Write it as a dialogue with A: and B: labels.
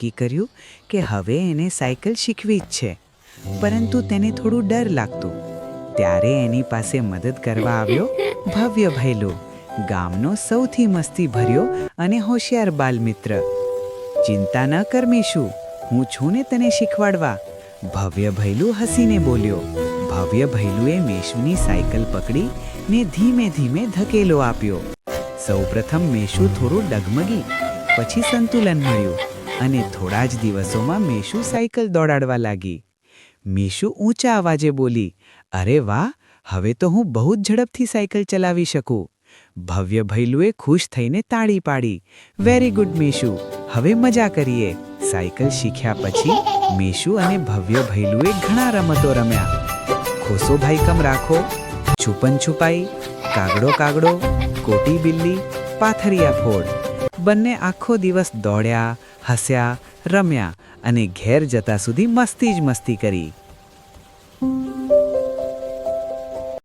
A: નક્કી કર્યું કે હવે એને સાયકલ શીખવી જ છે, પરંતુ તેને થોડું ડર લાગતું. ત્યારે એની પાસે મદદ કરવા આવ્યો ભવ્ય ભૈલું, ગામનો સૌથી મસ્તી ભર્યો અને હોશિયાર બાલમિત્ર. ચિંતા ન કર મીશુ, હું છું ને તને શીખવાડવા, ભવ્ય ભૈલું હસીને બોલ્યો. ભવ્ય ભૈલુએ મેશુની સાયકલ પકડી ને ધીમે ધીમે ધકેલો આપ્યો. સૌપ્રથમ મેશુ થોડું ડગમગી, પછી સંતુલન મળ્યું અને થોડા જ દિવસોમાં મેશુ સાયકલ દોડાડવા લાગી. મેશુ ઊંચા અવાજે બોલી, અરે વાહ, હવે તો હું બહુ જ ઝડપથી સાયકલ ચલાવી શકું. ભવ્ય ભૈલુએ ખુશ થઈને તાળી પાડી. વેરી ગુડ મેશુ, હવે મજા કરીએ. સાયકલ શીખ્યા પછી મેશુ અને ભવ્ય ભૈલુએ ઘણા રમતો રમ્યા. ખોસો ભાઈ કમ રાખો, છુપન છુપાઈ, કાગડો કાગડો, કોટી બિલ્લી, પાથરિયા ફોડ. બંને આખો દિવસ દોડ્યા, હસ્યા, રમ્યા અને ઘેર જતા સુધી મસ્તી જ મસ્તી કરી.